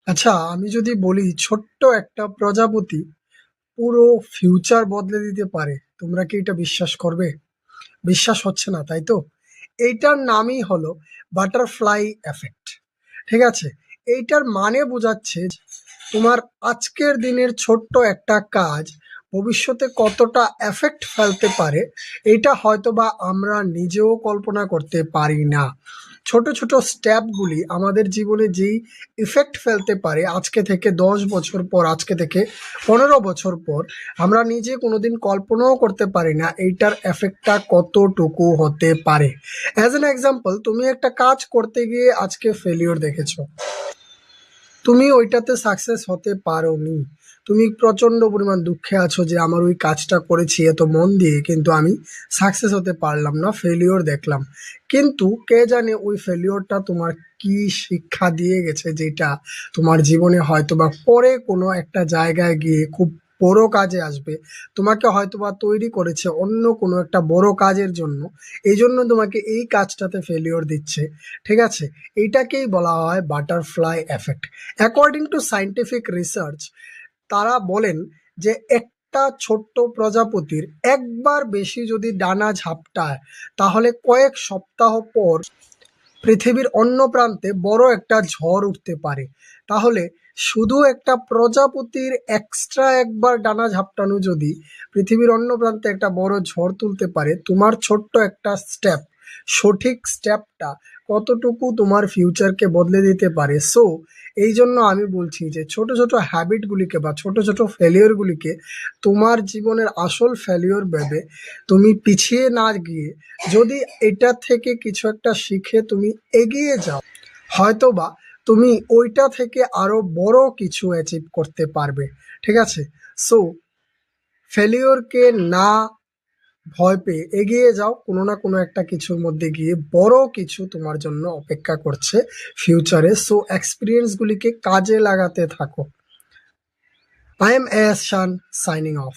আচ্ছা, আমি যদি বলি ছোট্ট একটা প্রজাপতি পুরো ফিউচার বদলে দিতে পারে, তোমরা কি এটা বিশ্বাস করবে? বিশ্বাস হচ্ছে না, তাই তো? এইটার নামই হলো বাটারফ্লাই এফেক্ট। ঠিক আছে? এইটার মানে বোঝাচ্ছে যে তোমার আজকের দিনের ছোট্ট একটা কাজ ভবিষ্যতে কতটা এফেক্ট ফেলতে পারে, এটা হয়তোবা আমরা নিজেও কল্পনা করতে পারি না। ছোট ছোট স্টেপগুলি আমাদের জীবনে যেই ইফেক্ট ফেলতে পারে আজকে থেকে 10 বছর পর, আজকে থেকে 15 বছর পর, আমরা নিজে কোনোদিন কল্পনাও করতে পারি না এইটার এফেক্টটা কতটুকু হতে পারে। অ্যাজ অ্যান এক্সাম্পল, তুমি একটা কাজ করতে গিয়ে আজকে ফেলিওর দেখেছো, তুমি ওইটাতে সাকসেস হতে পারোনি, তুমি প্রচন্ড পরিমাণ দুঃখে আছো যে আমার ওই কাজটা করেছি এত মন দিয়ে, কিন্তু আমি সাকসেস হতে পারলাম না, ফেলিওর দেখলাম। কিন্তু কে জানে ওই ফেলিওরটা তোমার কি শিক্ষা দিয়ে গেছে, যেটা তোমার জীবনে হয়তোবা পরে কোনো একটা জায়গায় গিয়ে খুব বড় কাজে আসবে। তোমাকে হয়তোবা তৈরি করেছে অন্য কোনো একটা বড় কাজের জন্য, এই জন্য তোমাকে এই কাজটাতে ফেলিওর দিচ্ছে। ঠিক আছে? এইটাকেই বলা হয় butterfly effect. According to scientific research, তারা বলেন যে একটা ছোট্ট প্রজাপতির একবার বেশি যদি ডানা ঝাপটায়, তাহলে কয়েক সপ্তাহ পর পৃথিবীর অন্য প্রান্তে বড় একটা ঝড় উঠতে পারে। তাহলে শুধু একটা প্রজাপতির এক্সট্রা একবার ডানা ঝাপটানো যদি পৃথিবীর অন্য প্রান্তে একটা বড় ঝড় তুলতে পারে, তোমার ছোট্ট একটা স্টেপ, সঠিক স্টেপটা কতটুকু তোমার ফিউচারকে বদলে দিতে পারে। সো এই জন্য আমি বলছি যে ছোট ছোট হ্যাবিটগুলিকে বা ছোট ছোট ফেলিওরগুলিকে তোমার জীবনের আসল ফেলিওর ভেবে তুমি পিছিয়ে না গিয়ে, যদি এটা থেকে কিছু একটা শিখে তুমি এগিয়ে যাও, হয়তোবা তুমি ওইটা থেকে আরো বড় কিছু অ্যাচিভ করতে পারবে। ঠিক আছে? সো ফেলিওরকে না ভয় পেয়ে এগিয়ে যাও, কোনো না কোনো একটা কিছুর মধ্যে গিয়ে বড় কিছু তোমার জন্য অপেক্ষা করছে ফিউচারে। সো এক্সপিরিয়েন্সগুলিকে কাজে লাগাতে থাকো। I am S Shan, signing of.